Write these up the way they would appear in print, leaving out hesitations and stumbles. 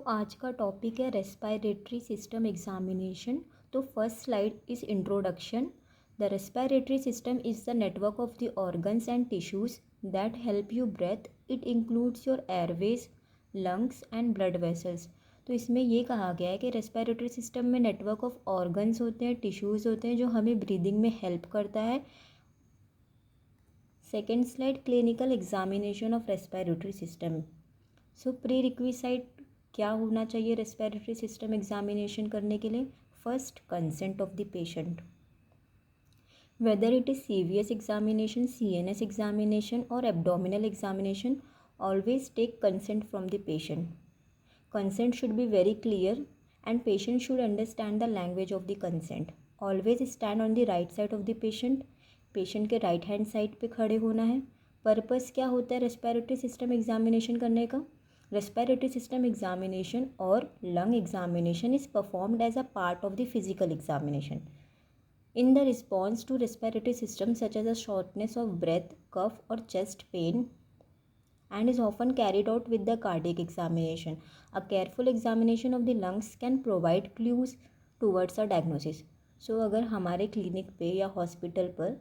आज का टॉपिक है रेस्पिरेटरी सिस्टम एग्जामिनेशन। तो first slide is introduction. The respiratory system is the network of the organs and tissues that help you breathe. It includes your airways, lungs and blood vessels. तो इसमें ये कहा गया है कि respiratory system में network of organs होते हैं, टिश्यूज़ होते हैं जो हमें ब्रीदिंग में हेल्प करता है। Second slide, clinical examination of respiratory system. Prerequisite क्या होना चाहिए रेस्पिरेटरी सिस्टम एग्जामिनेशन करने के लिए? First, consent of the patient. Whether it is CVS examination, CNS examination और abdominal examination, always take consent from the patient. Consent should be very clear and patient should understand the language of the consent. Always stand on the right side of the patient. Patient के right hand side पे खड़े होना है. Purpose क्या होता है respiratory system examination करने का? रेस्पिरेटरी सिस्टम एग्जामिनेशन और lung examination is performed as a part of the physical examination. In the response to respiratory system such as a shortness of breath, cough or chest pain, and is often carried out with the cardiac examination. A careful examination of the lungs can provide clues towards a diagnosis. अगर हमारे clinic पे या hospital पर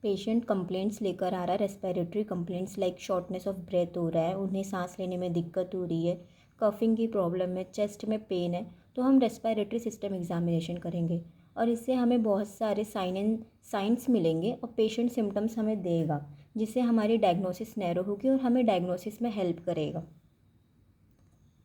patient complaints लेकर आ रहा है, respiratory complaints like shortness of breath हो रहा है, उन्हें सांस लेने में दिक्कत हो रही है, कफिंग की प्रॉब्लम है, चेस्ट में पेन है, तो हम रेस्पिरेटरी सिस्टम एग्जामिनेशन करेंगे और इससे हमें बहुत सारे साइंस मिलेंगे और पेशेंट सिम्टम्स हमें देगा, जिससे हमारी डायग्नोसिस नैरो होगी और हमें डायग्नोसिस में हेल्प करेगा.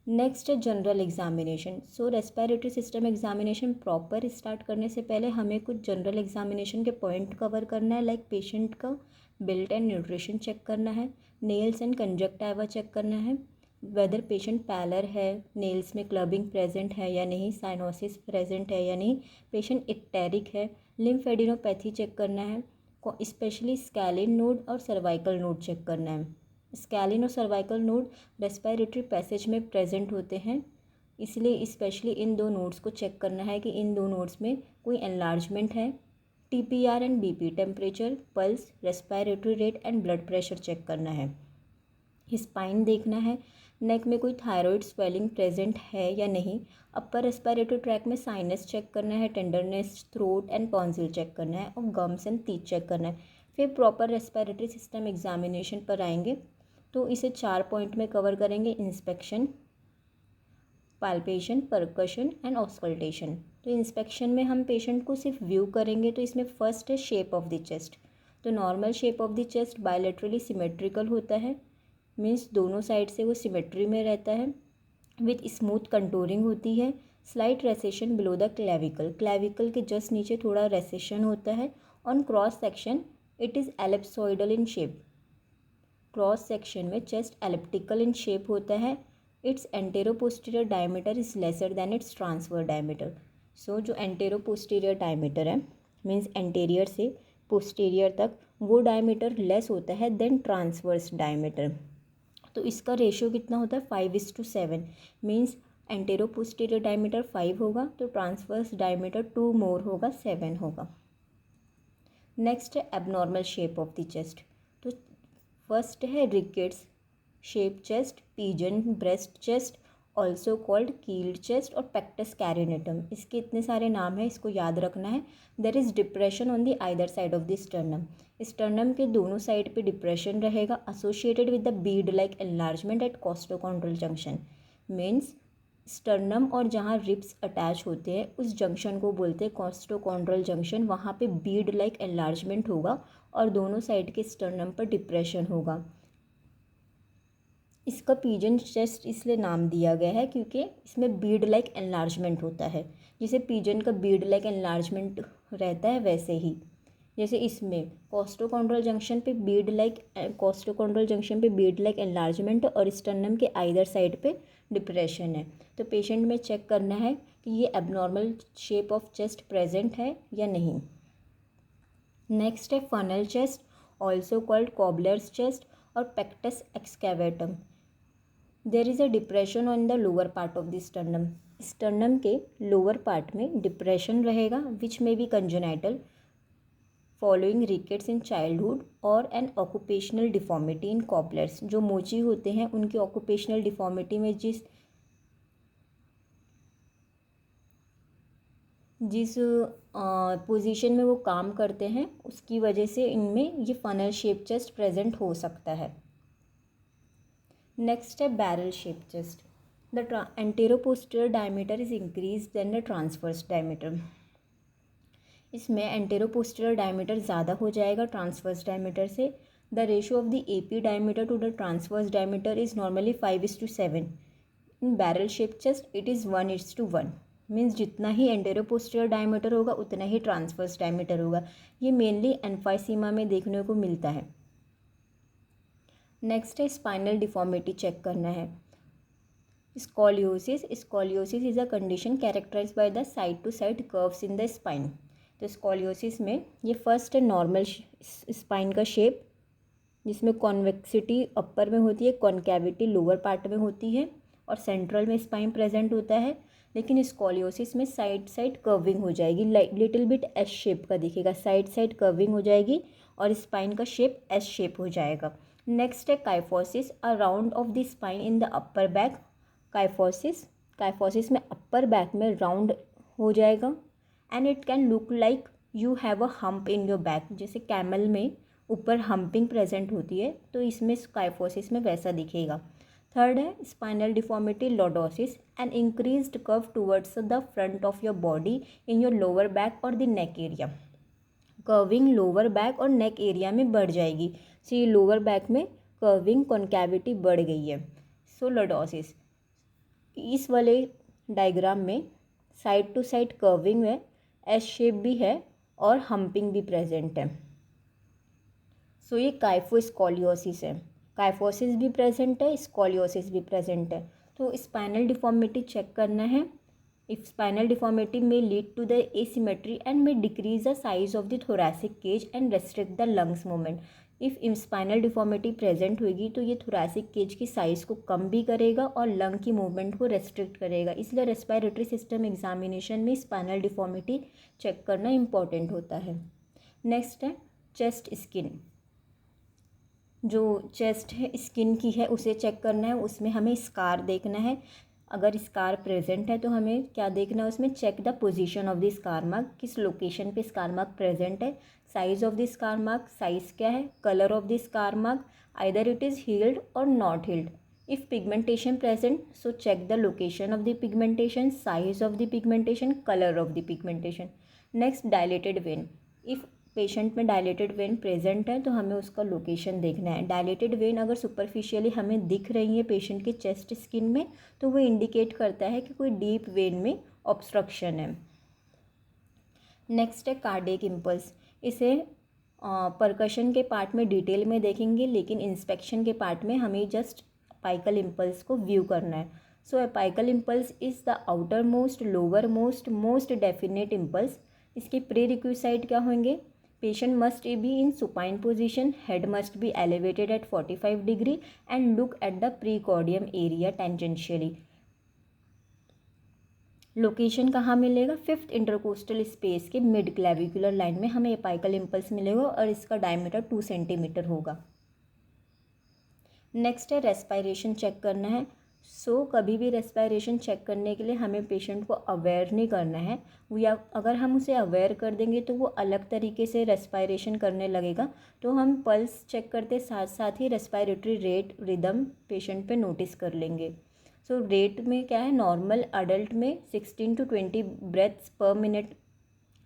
नेक्स्ट है general examination. Respiratory system examination proper start करने से पहले हमें कुछ जनरल एग्जामिनेशन के पॉइंट कवर करना है. लाइक पेशेंट का बिल्ट एंड न्यूट्रिशन चेक करना है, नेल्स एंड कंजक्टिवा चेक करना है, वेदर पेशेंट पैलर है, नेल्स में क्लबिंग प्रेजेंट है या नहीं, साइनोसिस प्रेजेंट है या नहीं, पेशेंट इक्टेरिक है, लिम्फेडिनोपैथी चेक करना है, स्पेशली स्कैलिन नोड और सर्वाइकल नोड चेक करना है. स्कैलिन और सर्वाइकल नोड रेस्पिरेटरी पैसेज में प्रेजेंट होते हैं, इसलिए स्पेशली इन दो नोड्स को चेक करना है कि इन दो नोड्स में कोई एनलार्जमेंट है. TPR and BP, temperature, pulse, respiratory rate and blood pressure check करना है. स्पाइन देखना है, नेक में कोई थायराइड स्वेलिंग प्रेजेंट है या नहीं. अपर रेस्पिरेटरी ट्रैक में साइनस चेक करना है, tenderness, throat and tonsil check करना है और गम्स एंड टीथ चेक करना है. फिर प्रॉपर रेस्पिरेटरी सिस्टम एग्जामिनेशन पर आएंगे तो इसे 4 पॉइंट में कवर करेंगे. Inspection, palpation, percussion and auscultation. तो इंस्पेक्शन में हम पेशेंट को सिर्फ व्यू करेंगे, तो इसमें फर्स्ट है शेप ऑफ द चेस्ट. तो normal shape of the chest bilaterally symmetrical होता है, मीन्स दोनों साइड से वो सिमेट्री में रहता है, विथ स्मूथ कंटूरिंग होती है. Slight recession below the clavicle, clavicle के जस्ट नीचे थोड़ा रेसेशन होता है. On cross section it is ellipsoidal in shape, cross section में चेस्ट एलिप्टिकल इन शेप होता है. Its antero posterior diameter is lesser than its transfer diameter. जो antero posterior diameter है, मीन्स एंटेरियर से पोस्टीरियर तक, वो डायमीटर लेस होता है देन ट्रांसवर्स डायमीटर. तो इसका रेशियो कितना होता है? 5:7. मीन्स एंटेरो पोस्टीरियर डायमीटर 5 होगा तो ट्रांसवर्स डायमीटर 2 मोर होगा, 7 होगा. नेक्स्ट है abnormal shape of the chest. तो फर्स्ट है rickets shape chest, pigeon breast chest, also called keeled chest और पेक्टस कैरिनेटम. इसके इतने सारे नाम हैं, इसको याद रखना है. There is depression on the either side of the sternum. Sternum के दोनों साइड पे डिप्रेशन रहेगा, associated with the bead like enlargement at costochondral junction. Means sternum और जहाँ रिब्स अटैच होते हैं उस जंक्शन को बोलते हैं कॉस्टोकॉन्ड्रल जंक्शन. वहाँ पे बीड लाइक एनलार्जमेंट होगा और दोनों साइड के स्टर्नम पर डिप्रेशन होगा. इसका पिजन चेस्ट इसलिए नाम दिया गया है क्योंकि इसमें बीड लाइक एनलार्जमेंट होता है. जैसे पिजन का बीड लाइक एनलार्जमेंट रहता है वैसे ही, जैसे इसमें कॉस्टोकॉन्ड्रल जंक्शन पे बीड लाइक एनलार्जमेंट और स्टर्नम के आइदर साइड पे डिप्रेशन है. तो पेशेंट में चेक करना है कि ये abnormal shape of chest present है या नहीं. नेक्स्ट है funnel chest, also called cobbler's chest और pectus excavatum. There is a depression on the lower part of the sternum. Sternum के लोअर पार्ट में डिप्रेशन रहेगा विच में be congenital. Following rickets in childhood और N occupational deformity इन cobbler's. जो मोची होते हैं उनकी ऑक्यूपेशनल डिफॉर्मिटी में जिस पोजीशन में वो काम करते हैं उसकी वजह से इनमें ये फनल शेप चेस्ट प्रेजेंट हो सकता है। नेक्स्ट है barrel shape chest. The anteroposterior diameter is increase than the transverse diameter. इसमें एंटेरोपोस्टीरियर डायमीटर ज़्यादा हो जाएगा ट्रांसवर्स डायमीटर से। The ratio of the AP diameter to the transverse diameter is normally 5:7। In barrel shape chest it is 1:1। Means जितना ही एंटेरोपोस्टीरियर diameter होगा उतना ही transverse diameter होगा। ये मेनली एम्फाइसीमा में देखने को मिलता है। नेक्स्ट है स्पाइनल डिफॉर्मिटी चेक करना है। Scoliosis. Scoliosis is a condition characterised by the side to side curves in the spine. तो स्कॉलियोसिस में ये फर्स्ट है नॉर्मल स्पाइन का शेप, जिसमें कॉन्वेक्सिटी अपर में होती है, कॉन्केविटी लोअर पार्ट में होती है और सेंट्रल में स्पाइन प्रेजेंट होता है। लेकिन स्कॉलियोसिस में साइड साइड कर्विंग हो जाएगी, लिटिल बिट एस शेप का दिखेगा, साइड साइड कर्विंग हो जाएगी और स्पाइन का शेप एस शेप हो जाएगा। नेक्स्ट है kyphosis, a round of the spine in the upper back. Kyphosis में अपर बैक में राउंड हो जाएगा and it can look like you have a hump in your back. जैसे camel में ऊपर हम्पिंग प्रेजेंट होती है तो इसमें काइफोसिस में वैसा दिखेगा। थर्ड है spinal deformity lordosis, an increased curve towards the front of your body in your lower back और the neck area. Curving lower back और नेक एरिया में बढ़ जाएगी। सो ये लोअर बैक में कर्विंग कॉन्केविटी बढ़ गई है। So lordosis. इस वाले डायग्राम में साइड टू साइड कर्विंग है, एस शेप भी है और हम्पिंग भी प्रेजेंट है। सो ये काइफोस्कॉलियोसिस है। काइफोसिस भी प्रेजेंट है, स्कॉलियोसिस भी प्रेजेंट है। तो स्पाइनल डिफॉर्मिटी चेक करना है। If spinal deformity may lead to the asymmetry and may decrease the size of the thoracic cage and restrict the lungs movement. If spinal deformity present होगी तो ये thoracic cage की size को कम भी करेगा और लंग की मूवमेंट को रेस्ट्रिक्ट करेगा। इसलिए रेस्पिरेटरी सिस्टम एग्जामिनेशन में स्पाइनल डिफॉर्मिटी चेक करना इम्पॉर्टेंट होता है। नेक्स्ट है चेस्ट स्किन। जो चेस्ट है स्किन की है उसे चेक करना है। उसमें हमें स्कार देखना है। अगर स्कार प्रेजेंट है तो हमें क्या देखना है उसमें, check the position of the scar mark, किस लोकेशन पे स्कार मार्क प्रेजेंट है। Size of the scar mark, size क्या है। Colour of the scar mark, either it is healed और not healed. If pigmentation present so check the location of the pigmentation, size of the pigmentation, colour of the pigmentation. Next dilated vein. If patient में dilated when present है तो हमें उसका location देखना है। Dilated when अगर superficially हमें दिख रही है पेशेंट के चेस्ट स्किन में तो वो इंडिकेट करता है कि कोई डीप वेन में ऑब्स्ट्रक्शन है। नेक्स्ट है कार्डियक इम्पल्स। इसे परकशन के पार्ट में डिटेल में देखेंगे, लेकिन इंस्पेक्शन के पार्ट में हमें जस्ट अपाइकल इम्पल्स को व्यू करना है। So apical impulse is the outer most, lower most, most definite impulse. इसके प्री रिक्विसाइट क्या होंगे। Patient must be in supine position, head must be elevated at 45 degree and look at the precordium area tangentially. Location कहाँ मिलेगा, fifth intercostal space के mid clavicular line में हमें apical impulse मिलेगा और इसका डायमीटर 2 सेंटीमीटर होगा। नेक्स्ट है रेस्पिरेशन चेक करना है। कभी भी रेस्पिरेशन चेक करने के लिए हमें पेशेंट को अवेयर नहीं करना है, या अगर हम उसे अवेयर कर देंगे तो वो अलग तरीके से रेस्पिरेशन करने लगेगा। तो हम पल्स चेक करते साथ साथ ही रेस्पिरेटरी रेट, रिदम पेशेंट पे नोटिस कर लेंगे। रेट में क्या है, नॉर्मल अडल्ट में 16 to 20 ब्रेथ्स पर मिनट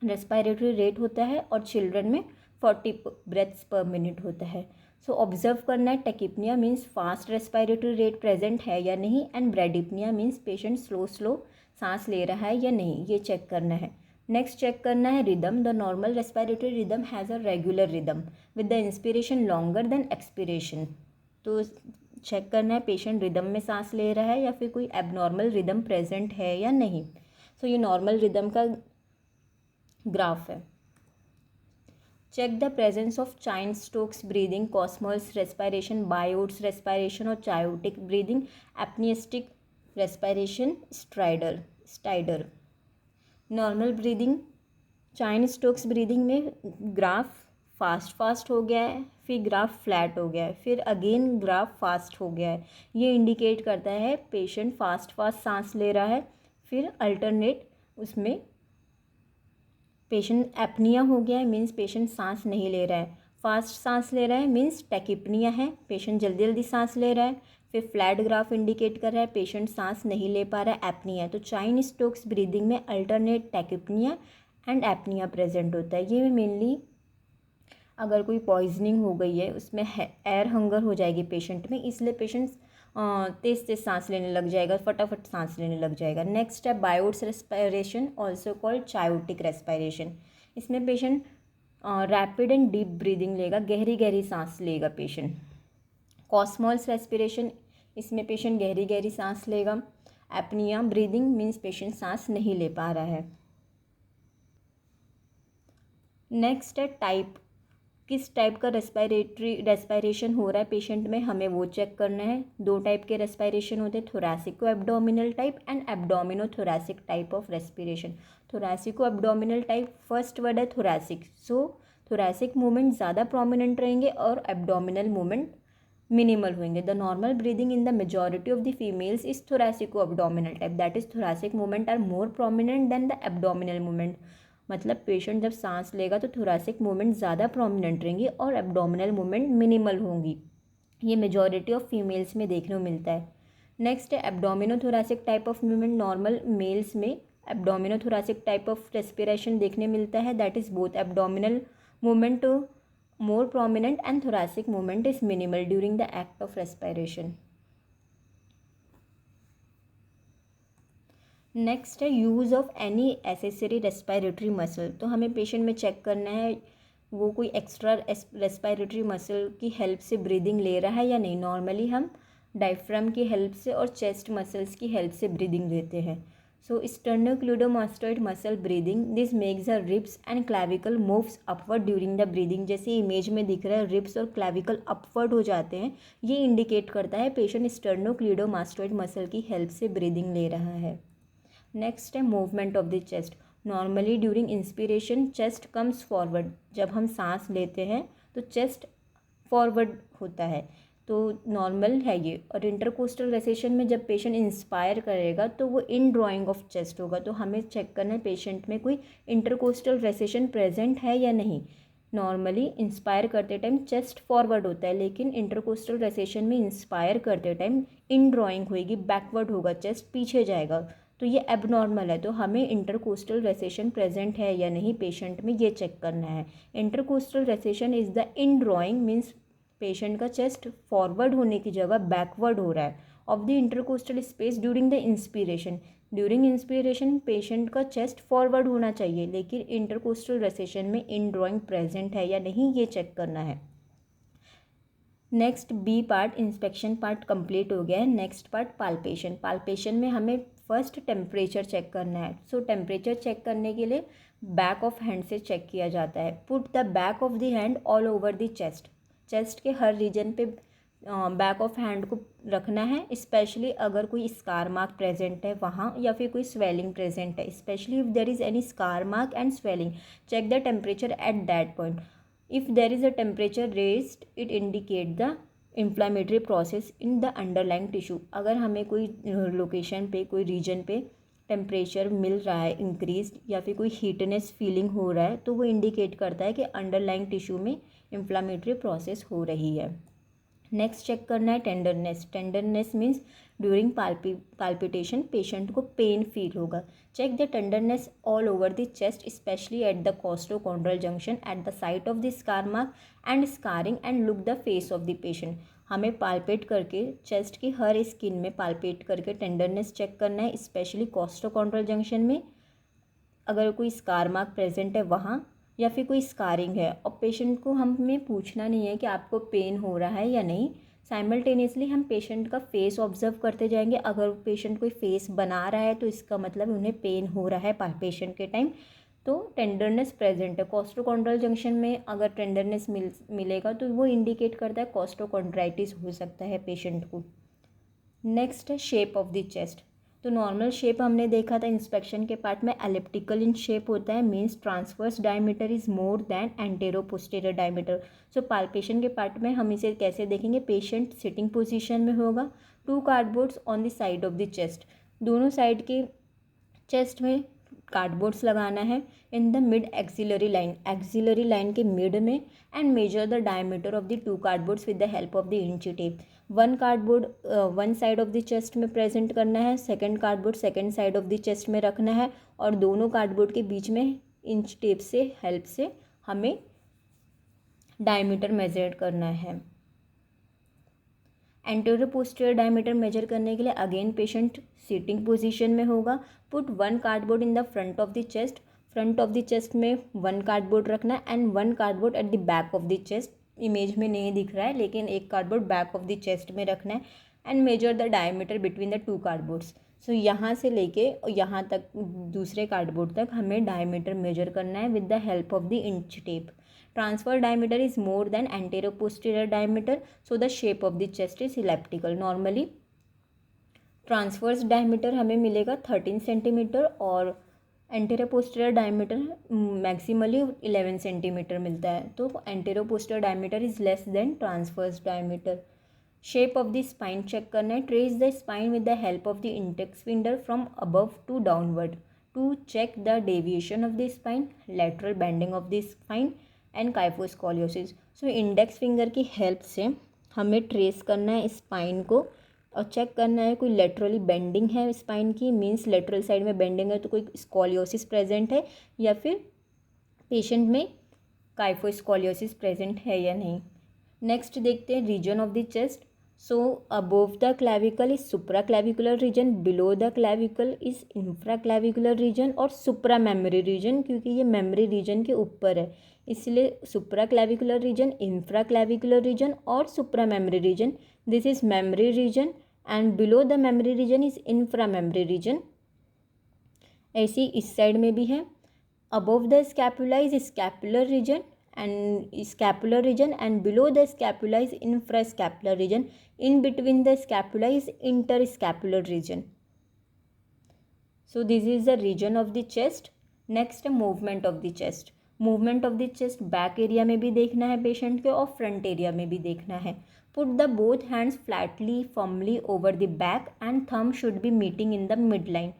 रेस्पिरेटरी रेट होता है और चिल्ड्रन में 40 ब्रेथ्स पर मिनट होता है। ऑब्जर्व करना है tachypnoea means fast respiratory rate present है या नहीं, एंड ब्रेडिपनिया मीन्स पेशेंट स्लो सांस ले रहा है या नहीं, ये चेक करना है। नेक्स्ट चेक करना है rhythm. The normal respiratory rhythm has a regular rhythm with the inspiration longer than expiration. तो चेक करना है पेशेंट रिदम में सांस ले रहा है या फिर कोई एबनॉर्मल रिदम प्रेजेंट है या नहीं। ये नॉर्मल रिदम का ग्राफ है। Check the presence of Cheyne Stokes breathing, Kussmaul's respiration, Biot's respiration और chaotic breathing, apneustic respiration, stridor. Normal breathing, Cheyne Stokes breathing में ग्राफ फास्ट हो गया है, फिर ग्राफ फ्लैट हो गया है, फिर अगेन ग्राफ फास्ट हो गया है। ये इंडिकेट करता है पेशेंट फास्ट सांस ले रहा है। फिर अल्टरनेट उसमें पेशेंट एपनिया हो गया है, मीन्स पेशेंट सांस नहीं ले रहा है। फास्ट सांस ले रहा है मीन्स टैकिपनिया है, पेशेंट जल्दी जल्दी सांस ले रहा है। फिर फ्लैट ग्राफ इंडिकेट कर रहा है पेशेंट सांस नहीं ले पा रहा है, एपनिया है। तो चाइन स्टोक्स ब्रीदिंग में alternate tachypnoea and apnoea present होता है। ये मेनली अगर कोई पॉइजनिंग हो गई है, उसमें एयर हंगर हो जाएगी पेशेंट में, इसलिए पेशेंट तेज तेज सांस लेने लग जाएगा, फटाफट सांस लेने लग जाएगा। नेक्स्ट है बायोट्स रेस्पिरेशन, ऑल्सो कॉल्ड चायोटिक रेस्पिरेशन। इसमें patient rapid and deep breathing लेगा, गहरी गहरी सांस लेगा पेशेंट। कॉस्मॉल्स रेस्पिरेशन, इसमें पेशेंट गहरी गहरी सांस लेगा। एपनिया ब्रीदिंग मीन्स पेशेंट सांस नहीं ले पा रहा है। नेक्स्ट है टाइप, किस टाइप का रेस्पिरेशन हो रहा है पेशेंट में, हमें वो चेक करना है। दो टाइप के रेस्पिरेशन होते हैं, thoracico abdominal type and abdomino thoracic type of respiration. Thoracico abdominal type, first word है थोरैसिक, सो थोरैसिक मूवमेंट ज़्यादा प्रोमिनेंट रहेंगे और एब्डोमिनल मूवमेंट मिनिमल होंगे। The normal breathing in the majority of the females is thoracico abdominal type, that is thoracic movement are more prominent than the abdominal movement. मतलब patient जब सांस लेगा तो thoracic movement ज़्यादा prominent रहेंगी और abdominal movement minimal होंगी। ये मेजॉरिटी ऑफ फीमेल्स में देखने को मिलता है। नेक्स्ट है abdomino thoracic type of movement. Normal males में abdomino thoracic type of respiration देखने मिलता है, that is both abdominal movement more prominent and thoracic movement is minimal during the act of respiration. Next है use of any accessory respiratory muscle. तो हमें patient में check करना है वो कोई एक्स्ट्रा रेस्पिरेटरी मसल की हेल्प से ब्रीदिंग ले रहा है या नहीं। नॉर्मली हम डायफ्राम की हेल्प से और चेस्ट मसल्स की हेल्प से ब्रीदिंग लेते हैं। So sternocleidomastoid muscle breathing, this makes the ribs and clavicle moves upward during the breathing. जैसे इमेज में दिख रहा है रिब्स और क्लैविकल अपवर्ड हो जाते हैं, ये इंडिकेट करता है पेशेंट स्टर्नोक्लेडोमास्टोइड मसल की हेल्प से ब्रीदिंग ले रहा है। नेक्स्ट है movement of the chest. Normally during inspiration chest comes forward, जब हम सांस लेते हैं तो चेस्ट फॉरवर्ड होता है, तो नॉर्मल है ये। और इंटरकोस्टल रेसेशन में जब पेशेंट इंस्पायर करेगा तो वो इन ड्रॉइंग ऑफ चेस्ट होगा। तो हमें चेक करना है पेशेंट में कोई इंटरकोस्टल रेसेशन प्रेजेंट है या नहीं। नॉर्मली इंस्पायर करते टाइम चेस्ट फॉरवर्ड होता है, लेकिन इंटरकोस्टल रेसेशन में इंस्पायर करते टाइम इन ड्रॉइंग होएगी, बैकवर्ड होगा, चेस्ट पीछे जाएगा, तो ये एबनॉर्मल है। तो हमें इंटरकोस्टल रेसेशन प्रेजेंट है या नहीं पेशेंट में, ये चेक करना है। Intercostal recession is the in drawing means patient का चेस्ट फॉरवर्ड होने की जगह बैकवर्ड हो रहा है of the intercostal space during the inspiration. During inspiration patient का चेस्ट फॉरवर्ड होना चाहिए, लेकिन इंटरकोस्टल रेसेशन में इन ड्रॉइंग प्रेजेंट है या नहीं, ये चेक करना है। Next B part, inspection part complete हो गया है। Next part palpation. पाल्पेशन में हमें फर्स्ट टेम्परेचर चेक करना है। सो टेम्परेचर चेक करने के लिए बैक ऑफ हैंड से चेक किया जाता है। Put the back of the hand all over the chest, chest के हर रीजन पे बैक ऑफ हैंड को रखना है, स्पेशली अगर कोई स्कार मार्क प्रेजेंट है वहाँ या फिर कोई स्वेलिंग प्रेजेंट है। Specially if there is any scar mark and swelling, check the temperature at that point. If there is a temperature raised it indicate the inflammatory process in the underlying tissue. अगर हमें कोई location पे, कोई reason पे temperature मिल रहा है increase या फिर कोई हीटनेस फीलिंग हो रहा है, तो वो इंडिकेट करता है कि अंडरलाइंग टिश्यू में इन्फ्लामेटरी प्रोसेस हो रही है। नेक्स्ट चेक करना है tenderness. Tenderness means during palpitation patient को पेन फील होगा। Check the tenderness all over the chest, specially at the costochondral junction at the site of the scar mark and scarring and look the face of the patient. हमें palpate करके chest की हर skin में palpate करके tenderness check करना है, specially कोस्टोकॉन्ड्रल junction में अगर कोई स्कार मार्क प्रेजेंट है वहाँ, या फिर कोई स्कारिंग है। और पेशेंट को हमें पूछना नहीं है कि आपको पेन हो रहा है या नहीं, साइमल्टेनियसली हम पेशेंट का फेस ऑब्जर्व करते जाएंगे। अगर पेशेंट कोई फेस बना रहा है तो इसका मतलब उन्हें पेन हो रहा है पाल्पेशन के टाइम, तो टेंडरनेस प्रेजेंट है। कोस्टोकॉन्ड्रल जंक्शन में अगर टेंडरनेस मिलेगा तो वो इंडिकेट करता है कोस्टोकॉन्ड्राइटिस हो सकता है पेशेंट को। नेक्स्ट है शेप ऑफ द चेस्ट। तो नॉर्मल शेप हमने देखा था इंस्पेक्शन के पार्ट में एलिप्टिकल इन शेप होता है, means transverse diameter is more than antero posterior diameter. So palpation के पार्ट में हम इसे कैसे देखेंगे, पेशेंट सिटिंग पोजीशन में होगा, 2 cardboards on the side of the chest, दोनों साइड के चेस्ट में कार्डबोर्ड्स लगाना है in the mid axillary line के मिड में, and measure the diameter of the 2 cardboards with the help of the इंची tape. 1 cardboard 1 side of the chest में present करना है, second cardboard second side of the chest में रखना है, और दोनों कार्डबोर्ड के बीच में इंच टेप से हेल्प से हमें डायमीटर मेजर करना है। एंटीरियर पोस्टीरियर डायमीटर मेजर करने के लिए अगेन पेशेंट सिटिंग पोजीशन में होगा। Put 1 cardboard in the front of the chest में 1 कार्डबोर्ड रखना है, and 1 cardboard at the back of the chest, image में नहीं दिख रहा है लेकिन एक cardboard back of the chest में रखना है, and measure the diameter between the 2 cardboards. So यहाँ से लेके यहाँ तक दूसरे कार्डबोर्ड तक हमें डायमीटर मेजर करना है with the help of the inch tape. Transfer diameter is more than antero posterior diameter, so the shape of the chest is elliptical. Normally transverse diameter हमें मिलेगा 13 सेंटीमीटर और antero posterior diameter maximally 11 centimetre मिलता है, तो antero posterior diameter is less than transverse diameter. Shape of the spine check करना है, trace the spine with the help of the index finger from above to downward to check the deviation of the spine, lateral bending of the spine and kyphoscoliosis. So index finger की help से हमें trace करना है spine को और check करना है कोई लेटरली बेंडिंग है स्पाइन की, मीन्स लेटरल साइड में बेंडिंग है तो कोई स्कोलियोसिस प्रेजेंट है, या फिर पेशेंट में काइफोस्कोलियोसिस प्रेजेंट है या नहीं। नेक्स्ट देखते हैं region of the chest. So above the clavicle is supra clavicular region, below the clavicle is infra clavicular region और सुप्रा मेमोरी रीजन, क्योंकि ये मेमोरी रीजन के ऊपर है इसलिए supra clavicular region, infra clavicular region और supra mammary region. This is mammary region and below the mammary region is infra memory region. ऐसे ही इस साइड में भी है। Above the scapula is scapular region and below the scapula is infrascapular region, in between the scapula is interscapular region. So this is the region of the chest. Next movement of the chest. Movement of the chest back area में भी देखना है patient के और front area में भी देखना है। Put the both hands Flatley firmly over the back and thumb should be meeting in the mid line.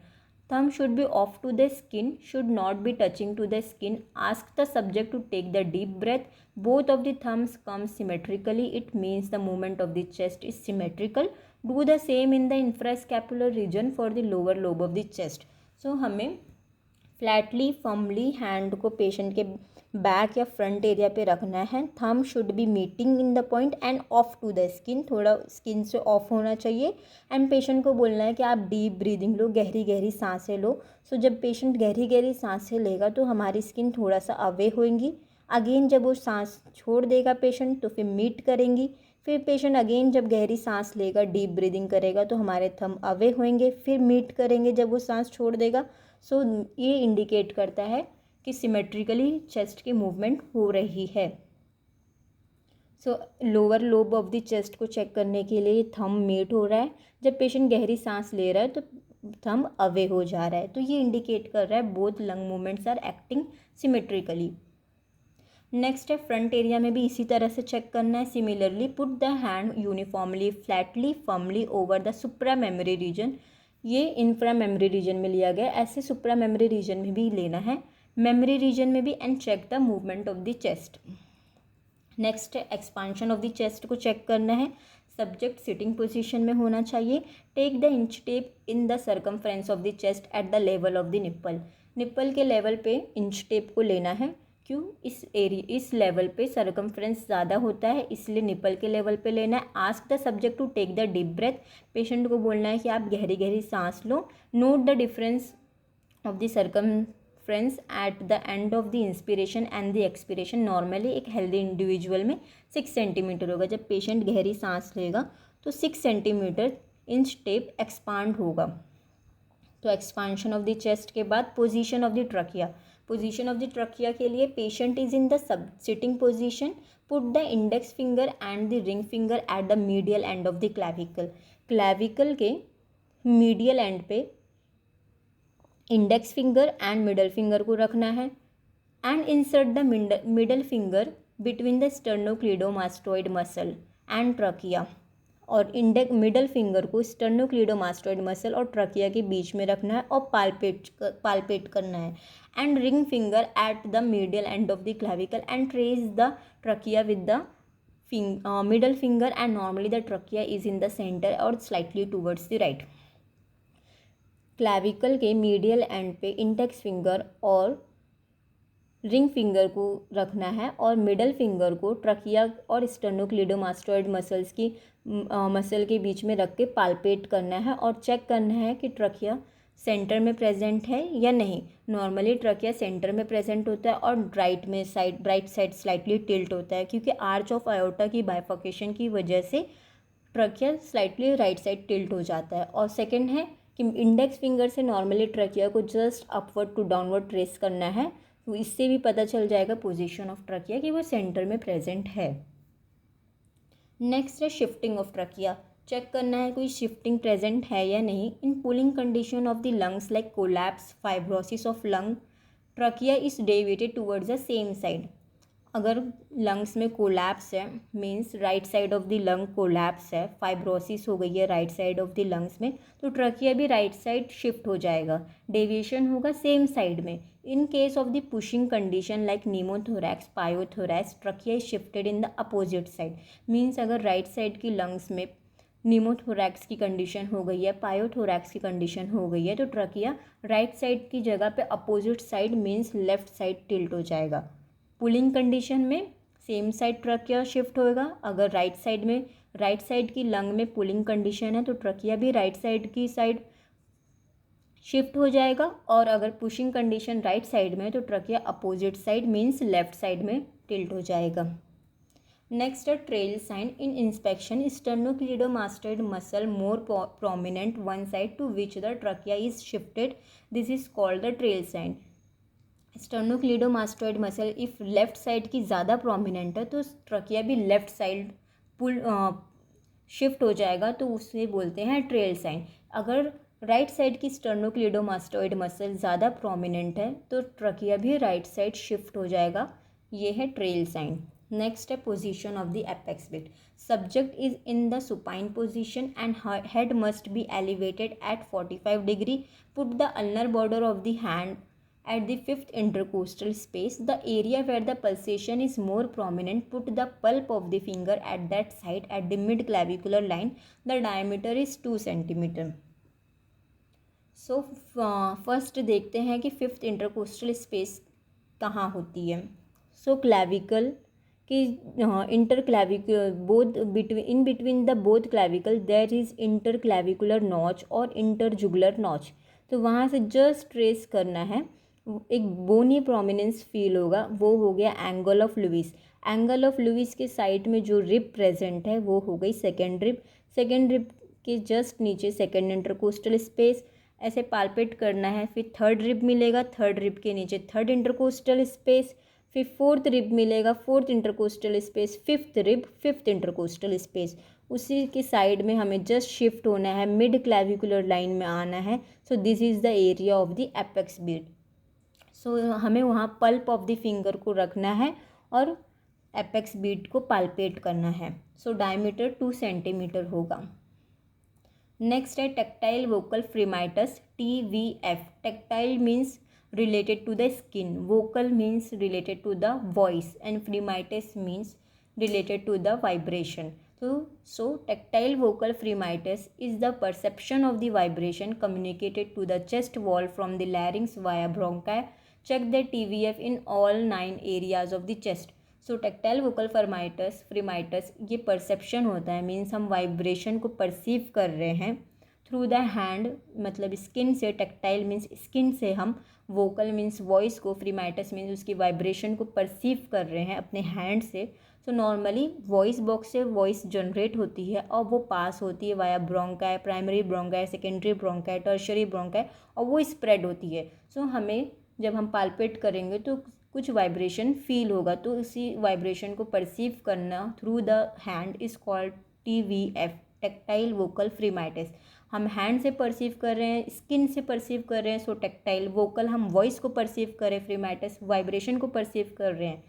Thumb should be off to the skin, should not be touching to the skin. Ask the subject to take the deep breath. Both of the thumbs come symmetrically. It means the movement of the chest is symmetrical. Do the same in the infrascapular region for the lower lobe of the chest. So हमें flatly firmly hand को patient के back या front area पे रखना है। Thumb should be meeting in the point and off to the skin, थोड़ा skin से off होना चाहिए। एंड पेशेंट को बोलना है कि आप डीप ब्रीदिंग लो, गहरी गहरी सांसें लो। सो जब पेशेंट गहरी गहरी सांसें लेगा तो हमारी स्किन थोड़ा सा अवे होएंगी। अगेन जब वो सांस छोड़ देगा पेशेंट तो फिर मीट करेंगी। फिर पेशेंट अगेन जब गहरी सांस लेगा, डीप ब्रीदिंग करेगा तो हमारे थंब अवे होएंगे, फिर मीट करेंगे जब वो सांस छोड़ देगा। सो ये इंडिकेट करता है कि सिमेट्रिकली चेस्ट की मूवमेंट हो रही है। सो lower lobe of the chest को चेक करने के लिए थंब मीट हो रहा है। जब पेशेंट गहरी सांस ले रहा है तो थंब अवे हो जा रहा है, तो ये इंडिकेट कर रहा है both lung movements are acting symmetrically. Next है फ्रंट एरिया में भी इसी तरह से चेक करना है। Similarly put the hand uniformly flatly firmly over the supra mammary region. ये इंफ्रा मेमोरी रीजन में लिया गया, ऐसे सुप्रा मेमोरी रीजन में भी लेना है, मेमोरी रीजन में भी, and check the movement of the chest. Next expansion of the chest को चेक करना है। सब्जेक्ट सिटिंग पोजीशन में होना चाहिए। Take the inch tape in the circumference of the chest at the level of the nipple. Nipple के level पे inch tape को लेना है। क्यों? इस लेवल पे सर्कमफ्रेंस ज़्यादा होता है इसलिए निप्पल के लेवल पे लेना है। Ask the subject to take the deep breath. Patient को बोलना है कि आप गहरी गहरी सांस लो। Note the difference of the circumference at the end of the inspiration and the expiration. Normally एक हेल्दी इंडिविजुअल में 6 सेंटीमीटर होगा। जब पेशेंट गहरी सांस लेगा तो 6 सेंटीमीटर इंच टेप एक्सपांड होगा। तो एक्सपांशन ऑफ द चेस्ट के बाद position of the trachea. Position of the trachea के लिए patient is in the sub sitting position. Put the index finger and the ring finger at the medial end of the clavicle. Clavicle के medial end पे index finger and middle finger को रखना है and insert the middle finger between the sternocleidomastoid muscle and trachea. और middle finger को sternocleidomastoid muscle और trachea के बीच में रखना है और पाल्पेट करना है। And ring finger at the medial end of the clavicle and trace the trachea with the middle finger and normally the trachea is in the centre और slightly towards the right. Clavicle के medial end पे index finger और ring finger को रखना है और middle finger को trachea और स्टर्नोक्लीडोमास्टोइड मसल के बीच में रख के पाल्पेट करना है और चेक करना है कि ट्रकिया सेंटर में प्रेजेंट है या नहीं। नॉर्मली ट्रकिया सेंटर में प्रेजेंट होता है और राइट साइड स्लाइटली टिल्ट होता है क्योंकि आर्च ऑफ आयोटा की बाइफर्केशन की वजह से trachea slightly right side tilt हो जाता है। और सेकंड है कि इंडेक्स फिंगर से नॉर्मली ट्रकिया को just upward to downward trace करना है, तो इससे भी पता चल जाएगा पोजीशन ऑफ ट्रकिया कि वो सेंटर में प्रेजेंट है। नेक्स्ट है शिफ्टिंग ऑफ ट्रकिया। चेक करना है कोई शिफ्टिंग प्रेजेंट है या नहीं। In pulling condition of the lungs like collapse, fibrosis of lung, trachea is deviated towards the same side. अगर लंग्स में कोलैप्स है means right side of the lung collapse है, फाइब्रोसिस हो गई है right side of the lungs में, तो trachea भी राइट साइड शिफ्ट हो जाएगा, डेविएशन होगा सेम साइड में। In case of the pushing condition like pneumothorax, pyothorax, trachea is shifted in the opposite side. Means अगर राइट साइड की lungs में नीमोथोरैक्स की कंडीशन हो गई है, पायोथोरैक्स की कंडीशन हो गई है, तो ट्रकिया राइट साइड की जगह पे opposite side means left side tilt हो जाएगा। पुलिंग कंडीशन में सेम साइड ट्रकिया शिफ्ट होएगा। अगर राइट साइड की लंग में पुलिंग कंडीशन है तो ट्रकिया भी राइट साइड की साइड शिफ्ट हो जाएगा। और अगर पुशिंग कंडीशन राइट साइड में है तो trachea opposite side means left side में टिल्ट हो जाएगा। नेक्स्ट है trail sign. In inspection sternocleidomastoid muscle more prominent one side to which the trachea is shifted, this is called the trail sign. Sternocleidomastoid muscle if left side की ज़्यादा prominent है तो trachea भी left side पुल shift हो जाएगा, तो उसे बोलते हैं ट्रेल साइन। अगर राइट साइड की स्टर्नोक्लीडोमास्टोइड मसल ज़्यादा प्रोमिनेंट है तो ट्रकिया भी राइट साइड शिफ्ट हो जाएगा, ये है ट्रेल साइन। नेक्स्ट है position of the apex beat. Subject is in the supine position and head must be elevated at 45 degree. Put the ulnar border of the hand at the fifth intercostal space, the area where the pulsation is more prominent, put the pulp of the finger at that side at the mid clavicular line, the diameter is 2 centimeter. So first देखते हैं कि fifth intercostal space कहाँ होती है। So clavicle कि interclavicular both in between the both clavicle there is interclavicular notch और interjugular notch, तो वहाँ से जस्ट ट्रेस करना है। एक बोनी प्रोमिनेंस फील होगा, वो हो गया angle of Louis. Angle of Louis के साइड में जो रिब प्रेजेंट है वो हो गई सेकेंड रिब। सेकेंड रिब के जस्ट नीचे सेकेंड इंटरकोस्टल स्पेस, ऐसे पाल्पेट करना है। फिर थर्ड रिब मिलेगा, थर्ड रिब के नीचे थर्ड इंटरकोस्टल स्पेस, फिर फोर्थ रिब मिलेगा, fourth intercostal space, fifth rib, fifth intercostal space. उसी के साइड में हमें जस्ट शिफ्ट होना है, मिड क्लैविकुलर लाइन में आना है। So this is the area of the apex beat. So हमें वहाँ पल्प ऑफ द फिंगर को रखना है और एपेक्स बीट को पाल्पेट करना है। सो डायमीटर 2 सेंटीमीटर होगा। नेक्स्ट है tactile vocal fremitus, TVF। Tactile means related to the skin, vocal means related to the voice, and fremitus means related to the vibration. So tactile vocal fremitus is the perception of the vibration communicated to the chest wall from the larynx via bronchi. Check the TVF in all 9 areas of the chest. So tactile vocal fremitus ये perception होता है, means हम vibration को perceive कर रहे हैं through the hand, मतलब skin से। टेक्टाइल मीन्स स्किन से हम वोकल मीन्स वॉइस को, फ्रीमाइटस मीन्स उसकी वाइब्रेशन को परसीव कर रहे हैं अपने हैंड से। तो नॉर्मली वॉइस बॉक्स से वॉइस जनरेट होती है और वो पास होती है via bronchi, primary bronchi, secondary bronchi, tertiary bronchi, और वो स्प्रेड होती है। सो हमें जब हम पाल्पेट करेंगे तो कुछ वाइब्रेशन फील होगा, तो उसी वाइब्रेशन को परसीव करना through the hand is called TVF, tactile vocal fremitus. हम हैंड से परसीव कर रहे हैं, स्किन से परसीव कर रहे हैं, सो टेक्टाइल। वोकल हम वॉइस को परसीव कर रहे हैं, फ्रीमैटस वाइब्रेशन को परसीव कर रहे हैं।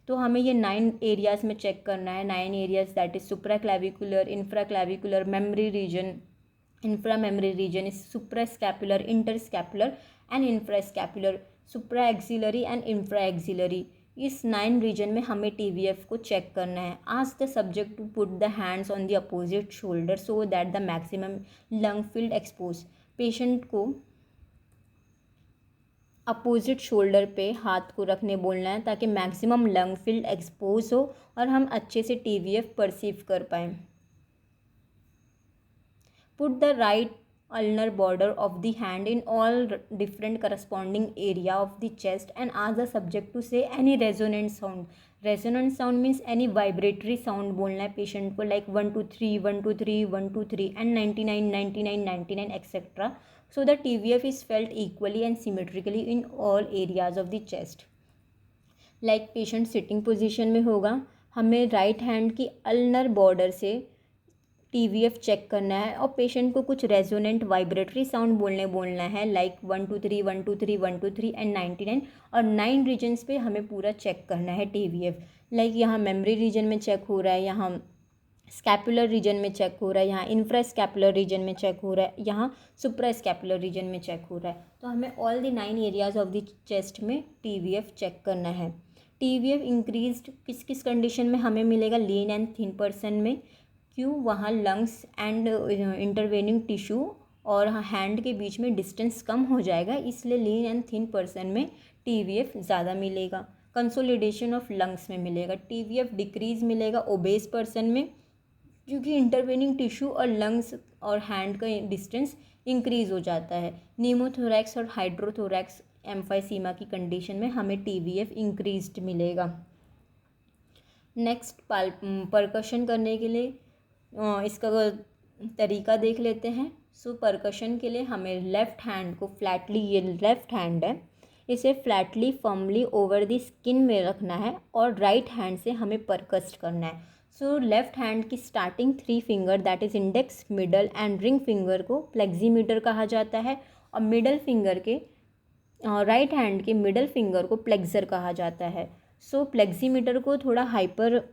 तो हमें ये 9 एरियाज़ में चेक करना है। 9 areas that is supra clavicular, infraclavicular, mammary region, infra memory region is suprascapular, interscapular and infrascapular, supra axillary and infra axillary. इस 9 रीजन में हमें TVF को चेक करना है। Ask the subject to put the hands on the opposite shoulder so that the maximum lung field expose. Patient को opposite shoulder पे हाथ को रखने बोलना है ताकि मैक्सिमम लंग फील्ड एक्सपोज हो और हम अच्छे से TVF परसीव कर पाएँ। Put the right ulnar border of the hand in all different corresponding area of the chest and ask the subject to say any resonant sound. Resonant sound means any vibratory sound बोलना है patient को, like 1 2 3 1 2 3 1 2 3 and 99 99 99 etc. So the TVF is felt equally and symmetrically in all areas of the chest. Like patient sitting position में होगा, हमें right hand की ulnar border से TVF check करना है और पेशेंट को कुछ रेजोनेंट वाइब्रेटरी साउंड बोलना है, लाइक 1 2 3 1 2 3 1 2 3 एंड 99 और 9 रीजन्स पे हमें पूरा चेक करना है TVF। लाइक यहाँ मेमोरी रीजन में चेक हो रहा है, यहाँ स्कैपुलर रीजन में चेक हो रहा है, यहाँ इंफ्रा स्कैपुलर रीजन में चेक हो रहा है, यहाँ सुप्रा स्कैपुलर रीजन में चेक हो रहा है। तो हमें all the 9 areas of the chest में TVF चेक करना है। TVF इंक्रीज्ड किस किस कंडीशन में हमें मिलेगा? लीन एंड थिन पर्सन में। क्यों? वहाँ लंग्स एंड इंटरवेनिंग टिश्यू और हैंड के बीच में डिस्टेंस कम हो जाएगा, इसलिए लीन एंड थिन पर्सन में TVF ज़्यादा मिलेगा। कंसोलिडेशन ऑफ लंग्स में मिलेगा। TVF डिक्रीज मिलेगा ओबेस पर्सन में, क्योंकि इंटरवेनिंग टिश्यू और लंग्स और हैंड का डिस्टेंस इंक्रीज हो जाता है। नीमोथोरैक्स और हाइड्रोथोरैक्स एम्फाइसीमा की कंडीशन में हमें TVF इंक्रीज्ड मिलेगा। नेक्स्ट परकशन करने के लिए इसका तरीका देख लेते हैं। सो परकशन के लिए हमें लेफ़्ट हैंड को फ्लैटली, ये लेफ़्ट हैंड है, इसे Flatley firmly over the skin में रखना है और राइट हैंड से हमें परकस्ट करना है। सो लेफ़्ट हैंड की starting 3 finger that is index, middle and ring finger को प्लेक्सीमीटर कहा जाता है और मिडल फिंगर के राइट हैंड के मिडल फिंगर को प्लेक्सर कहा जाता है। सो प्लेक्सीमीटर को थोड़ा हाइपर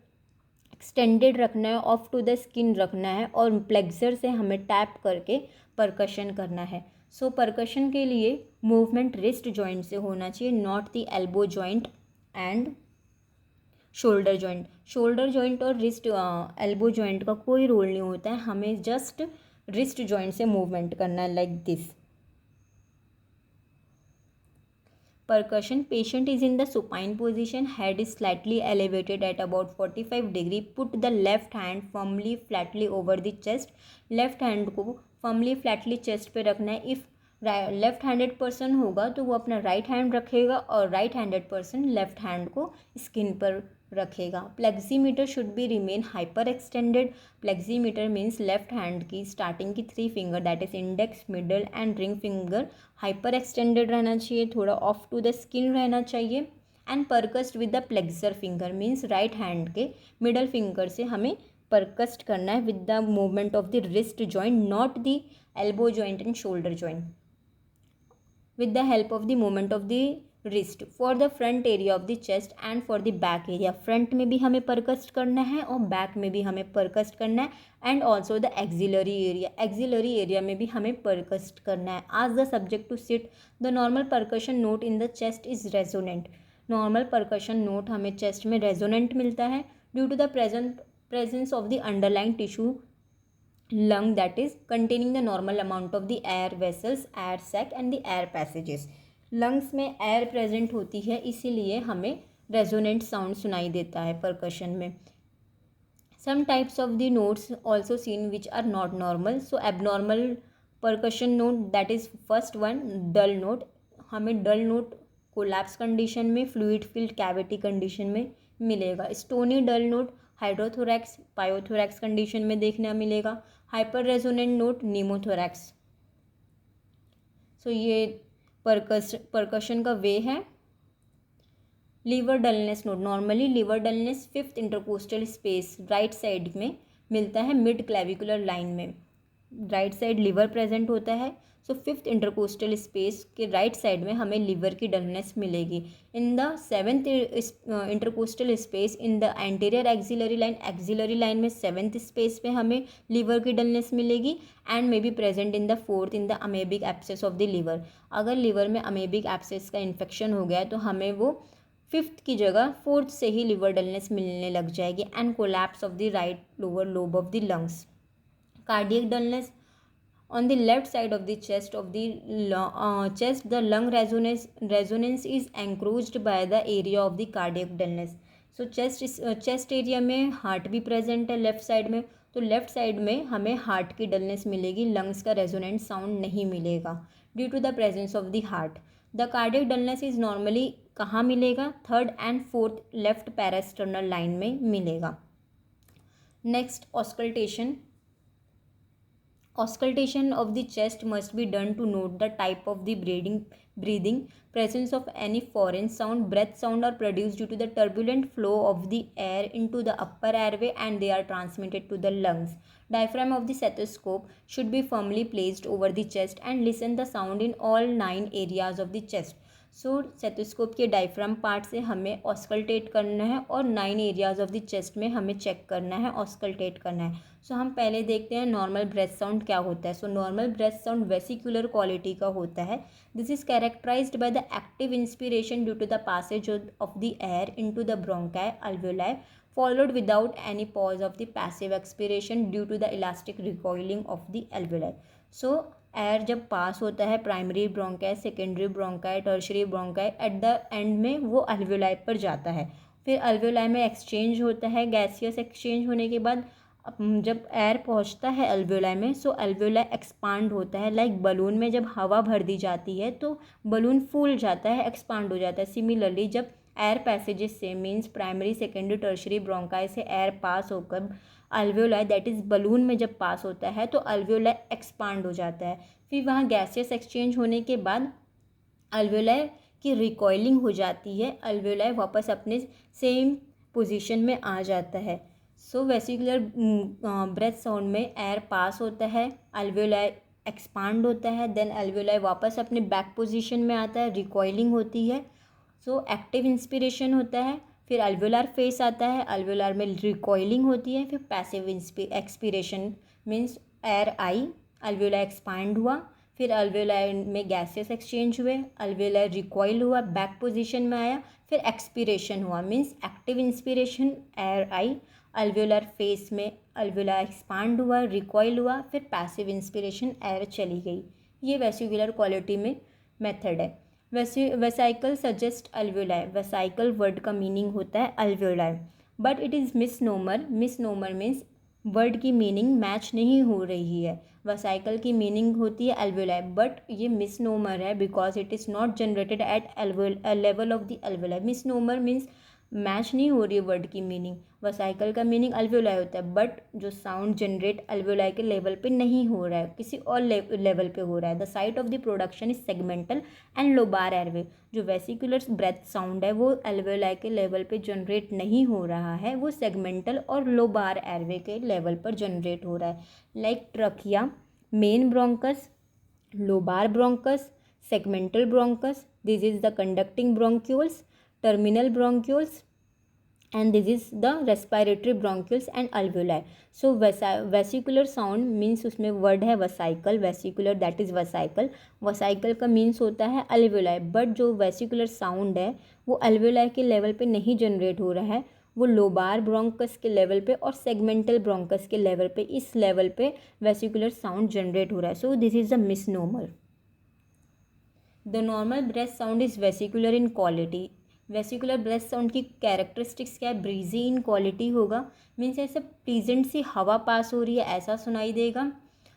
एक्सटेंडेड रखना है, ऑफ टू द स्किन रखना है और प्लेक्सर से हमें टैप करके परकशन करना है। सो परकशन के लिए मूवमेंट रिस्ट जॉइंट से होना चाहिए, not the elbow joint and shoulder joint. Shoulder joint और रिस्ट एल्बो जॉइंट का कोई रोल नहीं होता है, हमें जस्ट रिस्ट जॉइंट से मूवमेंट करना है, like this. Percussion. Patient is in the supine position, head is slightly elevated at about 45 degree. Put the left hand firmly flatly over the chest. Left hand को firmly flatly chest पे रखना है। If left handed person होगा तो वो अपना right hand रखेगा और right handed person left hand को स्किन पर रखेगा। Pleximeter should be remain hyper extended. Pleximeter means left hand की स्टार्टिंग की 3 finger that is index, middle and ring finger hyper extended रहना चाहिए, थोड़ा ऑफ टू द स्किन रहना चाहिए। And percussed with the plexor finger means right hand के middle finger से हमें परकस्ट करना है with the movement of the wrist joint, not the elbow joint and shoulder joint, with the help of the movement of the wrist for the front area of the chest and for the back area. Front में भी हमें परकस्ट करना है और back में भी हमें परकस्ट करना है and also the axillary area, axillary area में भी हमें परकस्ट करना है। Ask the subject to sit. The normal percussion note in the chest is resonant. Normal percussion note हमें चेस्ट में रेजोनेंट मिलता है due to the presence of the underlying tissue lung that is containing the normal amount of the air vessels, air sac and the air passages. lungs में air present होती है, इसीलिए हमें resonant sound सुनाई देता है percussion में। some types of the notes also seen which are not normal. so abnormal percussion note that is first one dull note. हमें dull note collapse condition में, fluid filled cavity condition में मिलेगा। stony dull note hydrothorax, pyothorax condition में देखने मिलेगा। Hyper resonant note pneumothorax. So ये percussion का way है। Liver dullness note. Normally liver dullness 5th intercostal space right side में मिलता है मिड क्लैविकुलर लाइन में। राइट साइड लिवर प्रेजेंट होता है। सो फिफ्थ इंटरकोस्टल स्पेस के राइट साइड में हमें लिवर की डलनेस मिलेगी। In the seventh intercostal space in the anterior axillary line में सेवेंथ स्पेस पे हमें लिवर की डलनेस मिलेगी and may be present in the fourth in the amoebic abscess of the liver. अगर लिवर में amoebic abscess का infection हो गया है तो हमें वो फिफ्थ की जगह फोर्थ से ही लिवर डलनेस मिलने लग जाएगी and collapse of the right lower lobe of the lungs. Cardiac dullness on the left side of the chest chest, the lung resonance is encroached by the area of the cardiac dullness. So chest area में heart भी present है left side में, तो left side में हमें heart की dullness मिलेगी, lungs का रेजोनेंट साउंड नहीं मिलेगा due to the presence of the heart. The cardiac dullness is normally कहाँ मिलेगा? Third and fourth left parasternal line में मिलेगा। Next auscultation. Auscultation of the chest must be done to note the type of the breathing. Presence of any foreign sound, breath sound are produced due to the turbulent flow of the air into the upper airway and they are transmitted to the lungs. Diaphragm of the stethoscope should be firmly placed over the chest and listen the sound in all 9 areas of the chest. So stethoscope के diaphragm part से हमें auscultate करना है और 9 areas of the chest में हमें check करना है, ऑस्कल्टेट करना है। सो हम पहले देखते हैं नॉर्मल ब्रेथ साउंड क्या होता है। So normal breath sound vesicular quality का होता है। This is characterised by the active inspiration due to the passage of the air into the bronchi alveoli followed without any pause of the passive expiration due to the elastic recoiling of the alveoli. So air जब पास होता है primary bronchi, secondary bronchi, tertiary bronchi, eight the and में वो alveoli पर जाता है। फिर alveoli में एक्सचेंज होता है, गैसियस एक्सचेंज होने के बाद जब एयर पहुंचता है अल्वेओलाई में, सो अल्वेओलाई एक्सपांड होता है। लाइक बलून में जब हवा भर दी जाती है तो बलून फूल जाता है, एक्सपांड हो जाता है। सिमिलरली जब एयर पैसेजेस से means primary secondary tertiary bronchi से एयर पास होकर अल्वेओलाई दैट इज़ बलून में जब पास होता है तो अल्वेओलाई एक्सपांड हो जाता है। फिर वहाँ गैसियस एक्सचेंज होने के बाद अल्वेओलाई की रिकॉइलिंग हो जाती है, अल्वेओलाई वापस अपने सेम पोजीशन में आ जाता है। सो वेसिकुलर ब्रेथ साउंड में एयर पास होता है, अल्वेओलाई एक्सपांड होता है, देन अल्वेओलाई वापस अपने बैक पोजीशन में आता है, रिकॉइलिंग होती है। सो एक्टिव इंस्पिरेशन होता है, फिर अल्वेओलार फेस आता है, अल्वेओलार में रिकॉइलिंग होती है, फिर पैसिव एक्सपिरेशन मीन्स एयर आई, अल्वेओलाई एक्सपांड हुआ, फिर अल्वेओलाई में गैसेस एक्सचेंज हुए, अल्वेओलाई रिकॉइल हुआ, बैक पोजीशन में आया, फिर एक्सपिरेशन हुआ मीन्स एक्टिव इंस्पिरेशन एयर आई, अल्वेओलार फेस में अल्वेओलाई एक्सपांड हुआ, रिकॉइल हुआ, फिर पैसिव इंस्पिरेशन एयर चली गई। ये वेसिकुलर क्वालिटी में मेथड है। Vesicle suggest alveoli, vesicle word का मीनिंग होता है alveoli, but it is misnomer. Misnomer means word की मीनिंग मैच नहीं हो रही है। वेसाइकल की मीनिंग होती है अल्वेओलाई, बट ये मिसनोमर है because it is not generated at level of the alveoli. Misnomer means match नहीं हो रही है वर्ड की मीनिंग। वेसाइकल का मीनिंग अल्वेओलाई होता है, बट जो साउंड जनरेट अल्वेओलाई के लेवल पे नहीं हो रहा है, किसी और लेवल पे हो रहा है। The site of the production is segmental and lobar airway. जो वेसिकुलर ब्रेथ साउंड है वो अल्वेओलाई के लेवल पे जनरेट नहीं हो रहा है, वो सेगमेंटल और लोबार एयरवे के लेवल पर जनरेट हो रहा है। Like trachea, main bronchus, lobar bronchus, segmental bronchus, this is the conducting bronchioles, terminal bronchioles and this is the respiratory bronchioles and alveoli. So vesicular sound means उसमें word है vesicle, vesicular that is vesicle. Vesicle का means होता है alveoli, but जो vesicular sound है वो alveoli के level पे नहीं जनरेट हो रहा है, वो लोबार ब्रोंकस के लेवल पे और सेगमेंटल ब्रोंकस के लेवल पे, इस लेवल पे वेसिकुलर साउंड जनरेट हो रहा है। So this is a misnomer. The normal breath sound is vesicular in quality. Vesicular breath sound की कैरेक्टरिस्टिक्स क्या है? ब्रीजी इन क्वालिटी होगा, मीन्स ऐसे प्लीजेंट सी हवा पास हो रही है ऐसा सुनाई देगा।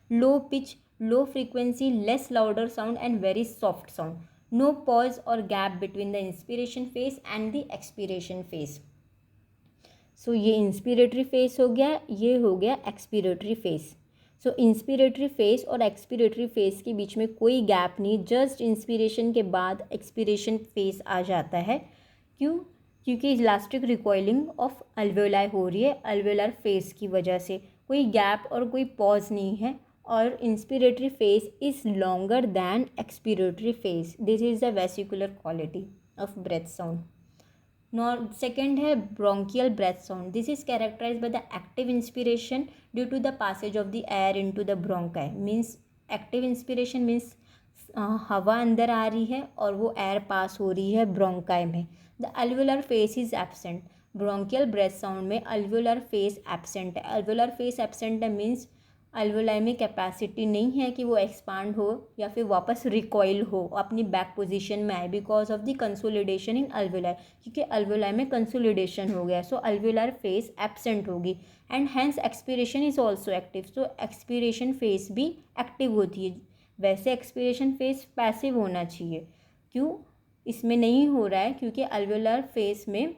Low pitch, low frequency, less louder sound and very soft sound. No pause और gap between the inspiration phase and the expiration phase. So ये इंस्पिरेटरी फेस हो गया, ये हो गया एक्सपिरेटरी फेस। सो इंस्पिरेटरी फेस और एक्सपिरेटरी फेस के बीच में कोई गैप नहीं, जस्ट इंस्पिरेशन के बाद एक्सपिरेशन फेस आ जाता है। क्यों? क्योंकि इलास्टिक रिकॉइलिंग ऑफ अल्वेओलाई हो रही है अल्वेओलर फेस की वजह से, कोई गैप और कोई पॉज नहीं है और inspiratory phase is longer than expiratory phase. This is the vesicular quality of breath sound. नॉर सेकेंड है bronchial breath sound. This is characterise by the active inspiration due to the passage of the air into the bronchi. Means active inspiration means हवा अंदर आ रही है और वो air pass हो रही है ब्रोंकाई में. The alveolar phase is absent. Bronchial breath sound में अल्वुलर फेस एब्सेंट है. अल्वुलर फेस एब्सेंट है मीन्स अल्वुलाई में कैपेसिटी नहीं है कि वो एक्सपांड हो या फिर वापस रिकॉइल हो, अपनी बैक पोजीशन में आए, because of the consolidation in alveoli. क्योंकि अल्वुलाई में कंसोलिडेशन हो गया, सो अल्वुलर फेस एब्सेंट होगी. And hence expiration is also active. So expiration phase भी एक्टिव होती है. वैसे एक्सपीरेशन फेस पैसिव होना चाहिए. क्यों इसमें नहीं हो रहा है? क्योंकि अल्वुलर फेस में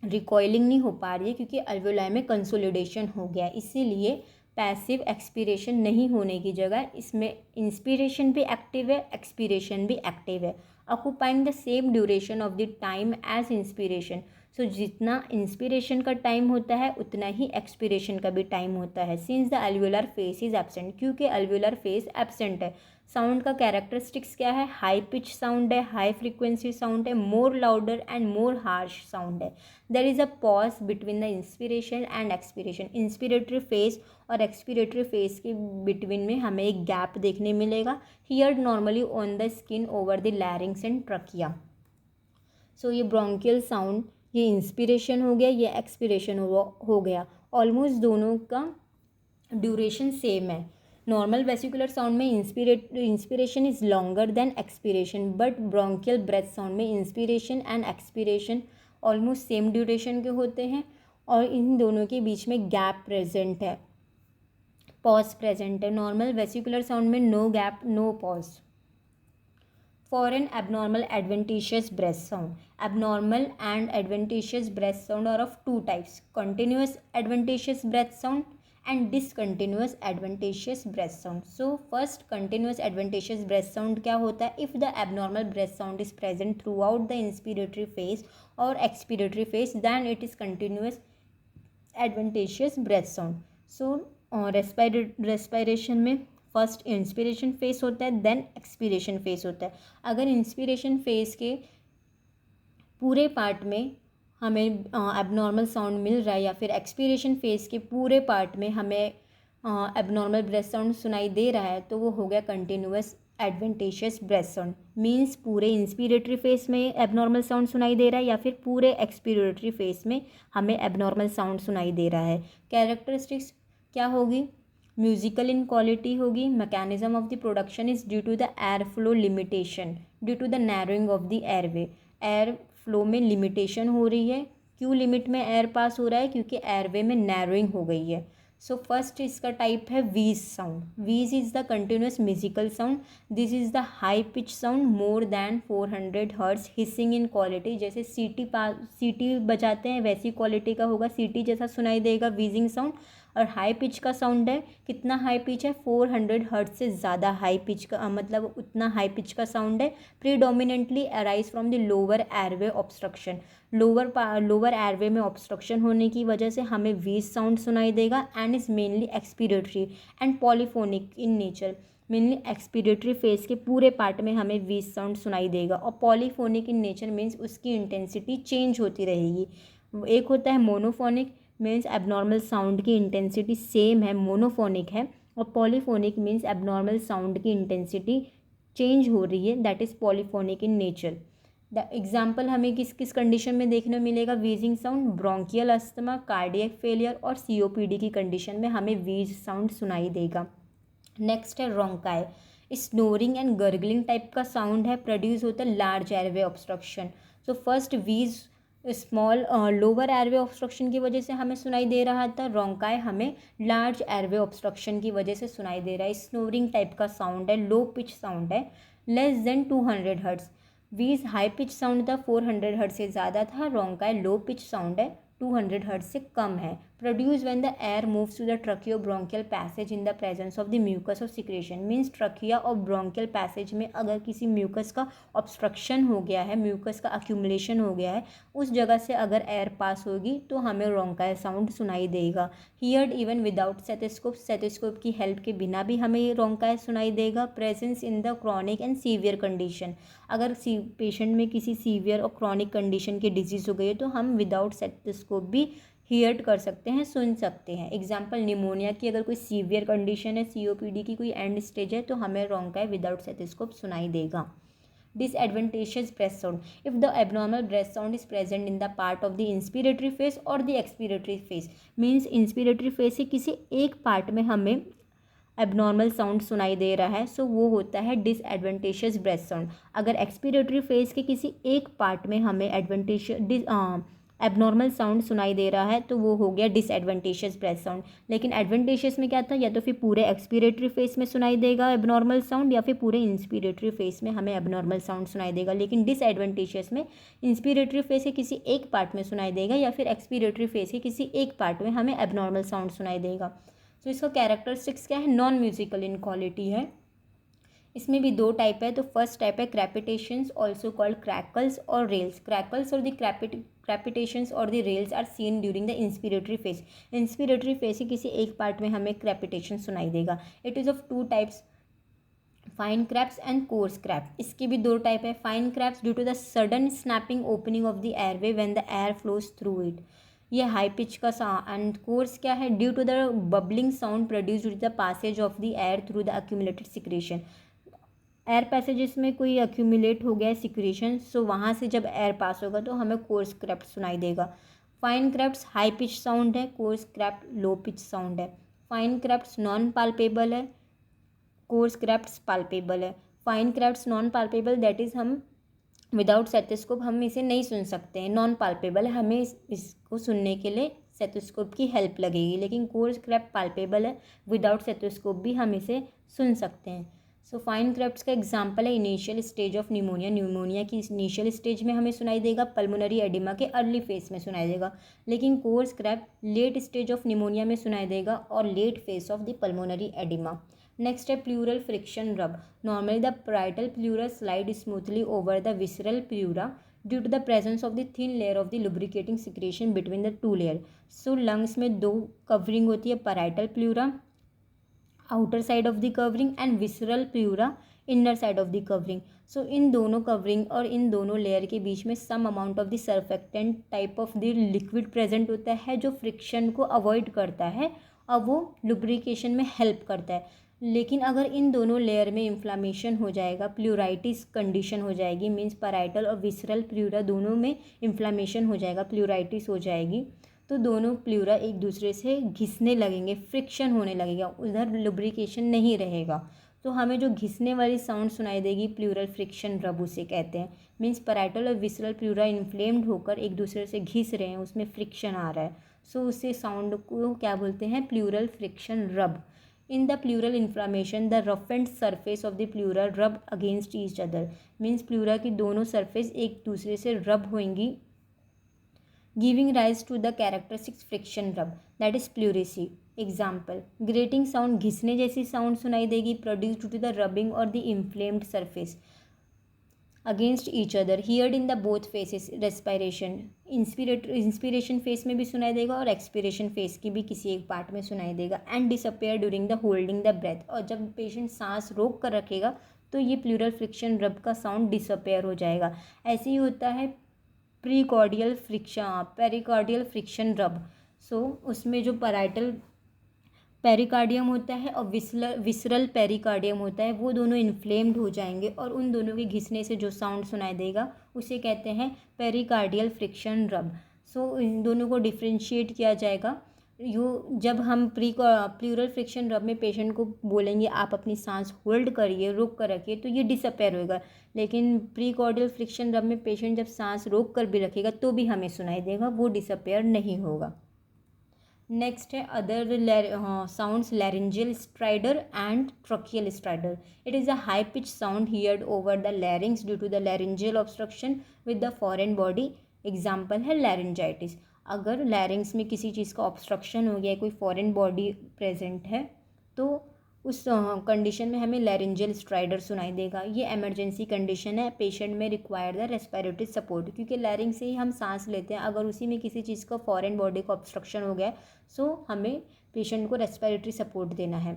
रिकॉइलिंग नहीं हो पा रही है, क्योंकि अल्वुलाई में कंसोलिडेशन हो गया. इसीलिए पैसिव एक्सपीरेशन नहीं होने की जगह इसमें इंस्पिरेशन भी एक्टिव है, एक्सपीरेशन भी एक्टिव है. Occupying the same duration of the time as inspiration. So जितना इंस्पिरेशन का टाइम होता है उतना ही एक्सपीरेशन का भी टाइम होता है. Since the alveolar phase is absent. क्योंकि अल्वुलर फेस एब्सेंट है. साउंड का कैरेक्टरिस्टिक्स क्या है? हाई पिच साउंड है, हाई फ्रीक्वेंसी साउंड है, more louder and more harsh sound है. There is a pause between the inspiration and expiration. Inspiratory phase और expiratory phase के बिटवीन में हमें एक गैप देखने मिलेगा. Hear normally on the skin over the larynx and trachea. So ये bronchial sound, ये इंस्पिरेशन हो गया, ये एक्सपीरेशन हो गया. ऑलमोस्ट दोनों का ड्यूरेशन सेम है. नॉर्मल वेसिकुलर साउंड में inspiration is longer than expiration, but bronchial breath sound में inspiration and expiration almost same duration के होते हैं और इन दोनों के बीच में गैप प्रेजेंट है, पॉज प्रेजेंट है. नॉर्मल वेसिकुलर साउंड में no gap, no pause. For an abnormal adventitious breath sound. Abnormal and adventitious breath sound are of two types: continuous adventitious breath sound and discontinuous adventitious breath sound. So first, continuous adventitious breath sound क्या होता है? If the abnormal breath sound is present throughout the inspiratory phase or expiratory phase, then it is continuous adventitious breath sound. So respiration में first inspiration face होता है, then expiration face होता है. अगर inspiration face के पूरे part में हमें एबनॉर्मल साउंड मिल रहा है या फिर एक्सपीरेशन फेस के पूरे पार्ट में हमें एबनॉर्मल ब्रेथ साउंड सुनाई दे रहा है, तो वो हो गया continuous adventitious breath sound. Means पूरे इंस्पिरेटरी फेस में एबनॉर्मल साउंड सुनाई दे रहा है या फिर पूरे एक्सपीरेटरी फेस में हमें एबनॉर्मल साउंड सुनाई दे रहा है. कैरेक्टरिस्टिक्स क्या होगी? म्यूजिकल इन क्वालिटी होगी. Mechanism of the production is due to the air flow limitation, due to the narrowing of the airway. Air flow में लिमिटेशन हो रही है. क्यों लिमिट में एयर पास हो रहा है? क्योंकि एयरवे में नैरोइंग हो गई है. सो फर्स्ट इसका टाइप है wheeze sound. Wheeze is the continuous musical sound. This is the high pitch sound more than 400 hertz. Hissing in quality, जैसे सीटी बजाते हैं वैसी क्वालिटी का होगा, सीटी जैसा सुनाई देगा व्हीजिंग साउंड. और हाई पिच का साउंड है, कितना हाई पिच है? 400 हर्ट्ज से ज़्यादा हाई पिच का, मतलब उतना हाई पिच का साउंड है. Predominantly arise from the lower airway obstruction. Lower airway में ऑब्स्ट्रक्शन होने की वजह से हमें व्हीज साउंड सुनाई देगा. And is mainly expiratory and polyphonic in nature. Mainly expiratory phase के पूरे पार्ट में हमें व्हीज साउंड सुनाई देगा. और पॉलीफोनिक इन नेचर मीन्स उसकी इंटेंसिटी चेंज होती रहेगी. एक होता है मोनोफोनिक, मीन्स एबनॉर्मल साउंड की इंटेंसिटी सेम है, मोनोफोनिक है. और पॉलीफोनिक मीन्स एबनॉर्मल साउंड की इंटेंसिटी चेंज हो रही है, that is polyphonic in nature. The example हमें किस किस कंडीशन में देखने मिलेगा wheezing sound? Bronchial asthma, cardiac failure और COPD की कंडीशन में हमें व्हीज साउंड सुनाई देगा. नेक्स्ट है रोंकाई. स्नोरिंग एंड गर्गलिंग टाइप का साउंड है, प्रोड्यूस होता है large airway obstruction. So first wheeze small lower airway obstruction की वजह से हमें सुनाई दे रहा था. रोंकाई हमें लार्ज एयरवे ऑब्स्ट्रक्शन की वजह से सुनाई दे रहा है. स्नोरिंग टाइप का साउंड है, लो पिच साउंड है, less than 200 hertz. Wheeze high pitch sound था, 400 हर्ट्ज से ज़्यादा था. रोंकाई लो पिच साउंड है, 200 हर्ट्ज से कम है. Produce when the air moves to the tracheobronchial passage in the presence of the mucus और सिक्रेशन। मीन्स ट्रकिया और ब्रोंकियल पैसेज में अगर किसी म्यूकस का ऑब्स्ट्रक्शन हो गया है, म्यूकस का अक्यूमुलेशन हो गया है, उस जगह से अगर एयर पास होगी तो हमें रोंकाई साउंड सुनाई देगा। Heard even without stethoscope, stethoscope की हेल्प के बिना भी हमें ये रोंकाई सुनाई देगा। Presence in the chronic and severe condition, अगर पेशेंट में किसी सीवियर और क्रॉनिक कंडीशन की डिजीज़ हो गई है तो हम विदाउट स्टेथोस्कोप भी हियर्ड कर सकते हैं, सुन सकते हैं। एग्जाम्पल निमोनिया की अगर कोई सीवियर कंडीशन है, COPD की कोई एंड स्टेज है, तो हमें रोंकाई विदाउट स्टेथोस्कोप सुनाई देगा। Disadvantageous breath sound. If the abnormal breath sound is present in the part of the inspiratory phase or the expiratory phase, means inspiratory phase से किसी एक पार्ट में हमें एबनॉर्मल साउंड सुनाई दे रहा है, सो वो होता है डिसएडवेंटेशियस ब्रेथ साउंड। अगर एक्सपीरेटरी फेज के किसी एक पार्ट में हमें एबनॉर्मल साउंड सुनाई दे रहा है तो वो हो गया डिसएडवेंटेशियस ब्रेथ साउंड। लेकिन एडवेंटेशियस में क्या था, या तो फिर पूरे एक्सपीरेटरी फेज में सुनाई देगा एबनॉर्मल साउंड, या फिर पूरे इंस्पीरेटरी फेज में हमें एबनॉर्मल साउंड सुनाई देगा। लेकिन डिसएडवेंटेशियस में इंस्पीरेटरी फेज के किसी एक पार्ट में सुनाई देगा या फिर एक्सपीरेटरी फेज के किसी एक पार्ट में हमें एबनॉर्मल साउंड सुनाई देगा। तो इसका कैरेक्टरिस्टिक्स क्या है, नॉन म्यूजिकल इन क्वालिटी है। इसमें भी दो टाइप है। तो फर्स्ट टाइप है क्रेपिटेशंस, ऑल्सो कॉल्ड क्रैकल्स और रेल्स। क्रैकल्स और द क्रेपिटेशंस और the rales are seen during the inspiratory phase. Inspiratory phase के किसी एक पार्ट में हमें क्रेपिटेशन सुनाई देगा। It is of two types, fine creps and coarse crep. इसके भी दो टाइप है। Fine creps due to the sudden snapping opening of the airway when the air flows through it, ये हाई पिच का sound. And coarse क्या है, due to the bubbling sound produce due to the passage of the air through the accumulated secretion. Air passages में कोई accumulate हो गया है secretion, सो वहाँ से जब एयर पास होगा तो हमें कोर्स क्रैप्ट सुनाई देगा। Fine crepts high pitch sound है, coarse crept low pitch sound है। फाइन क्रैप्ट्स नॉन पाल्पेबल है, कोर्स क्रैप्ट्स पाल्पेबल है। Fine crepts non palpable that is हम विदाउट स्टेथोस्कोप हम इसे नहीं सुन सकते हैं, नॉन पाल्पेबल है, हमें इसको सुनने के लिए स्टेथोस्कोप की हेल्प लगेगी। लेकिन कोर्स क्रैप्ट पाल्पेबल है, विदाउट स्टेथोस्कोप भी हम इसे सुन सकते हैं। सो फाइन क्रैप्ट्स का एग्जांपल है initial stage of pneumonia. Pneumonia की इनिशियल स्टेज में हमें सुनाई देगा, पल्मोनरी एडिमा के अर्ली फेज में सुनाई देगा। लेकिन coarse crept late stage of pneumonia में सुनाई देगा और late phase of the pulmonary oedema. Next है pleural friction rub. Normally the parietal pleura slide smoothly over the visceral pleura due to the presence of the thin layer of the lubricating secretion between the two layer. So lungs में दो covering होती है, parietal pleura outer side of the covering and visceral pleura inner side of the covering. So इन दोनों covering और इन दोनों layer के बीच में some amount of the surfactant type of the liquid present होता है जो फ्रिक्शन को अवॉइड करता है और वो लुब्रिकेशन में हेल्प करता है। लेकिन अगर इन दोनों लेयर में इन्फ्लामेशन हो जाएगा, प्लूराइटिस कंडीशन हो जाएगी, मीन्स पैराइटल और विसरल प्लूरा दोनों में इन्फ्लामेशन हो जाएगा, प्लूराइटिस हो जाएगी, तो दोनों प्लूरा एक दूसरे से घिसने लगेंगे, फ्रिक्शन होने लगेगा, उधर लुब्रिकेशन नहीं रहेगा। तो हमें जो घिसने वाली साउंड सुनाई देगी प्लूरल फ्रिक्शन रब उसे कहते हैं। मीन्स पैराइटल और विसरल प्लूरा इन्फ्लेम्ड होकर एक दूसरे से घिस रहे हैं, उसमें फ्रिक्शन आ रहा है, सो उसे साउंड को क्या बोलते हैं, प्लूरल फ्रिक्शन रब। In the pleural inflammation, the roughened surface of the pleura rub against each other. Means pleura की दोनों surface एक दूसरे से rub होंगी, giving rise to the characteristic friction rub, that is pleurisy. Example: grating sound, घिसने जैसी sound सुनाई देगी, produced due to the rubbing or the inflamed surface against each other, heard in the both faces. Respiration, inspiration face में भी सुनाई देगा और expiration face की भी किसी एक पार्ट में सुनाई देगा। And disappear during the holding the breath, और जब पेशेंट सांस रोक कर रखेगा तो ये प्लूरल फ्रिक्शन रब का साउंड डिसअपेयर हो जाएगा। ऐसे ही होता है प्रीकॉर्डियल फ्रिक्शन, पेरिकॉर्डियल फ्रिक्शन रब। सो उसमें जो पैराइटल पेरिकार्डियम होता है और विसरल पेरिकार्डियम होता है, वो दोनों इन्फ्लेम्ड हो जाएंगे और उन दोनों के घिसने से जो साउंड सुनाई देगा उसे कहते हैं पेरिकार्डियल फ्रिक्शन रब। सो इन दोनों को डिफ्रेंशिएट किया जाएगा। जब हम प्लूरल फ्रिक्शन रब में पेशेंट को बोलेंगे आप अपनी सांस होल्ड करिए, रोक कर रखिए, तो ये डिसअपेयर होगा। लेकिन प्रीकॉर्डियल फ्रिक्शन रब में पेशेंट जब सांस रोक कर भी रखेगा तो भी हमें सुनाई देगा, वो डिसअपेयर नहीं होगा। नेक्स्ट है other sounds, laryngeal stridor and tracheal stridor. It is a high pitch sound heard over the larynx due to the laryngeal obstruction with the foreign body. Example है लैरिंजाइटिस। अगर लैरिंग्स में किसी चीज़ का obstruction हो गया है, कोई फॉरेन बॉडी प्रेजेंट है, तो उस कंडीशन में हमें लैरिंजियल स्ट्राइडर सुनाई देगा। ये इमरजेंसी कंडीशन है, पेशेंट में रिक्वायर द रेस्पिरेटरी सपोर्ट, क्योंकि लैरिंग से ही हम सांस लेते हैं। अगर उसी में किसी चीज़ का फॉरेन बॉडी का ऑब्स्ट्रक्शन हो गया सो हमें पेशेंट को रेस्पिरेटरी सपोर्ट देना है।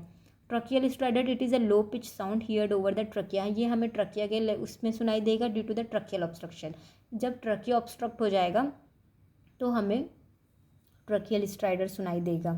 Tracheal stridor, it is a low pitch sound heard over the trachea. ये हमें ट्रकिया के उसमें सुनाई देगा due to the tracheal obstruction. जब ट्रकिया ऑब्स्ट्रक्ट हो जाएगा तो हमें ट्रकियल स्ट्राइडर सुनाई देगा।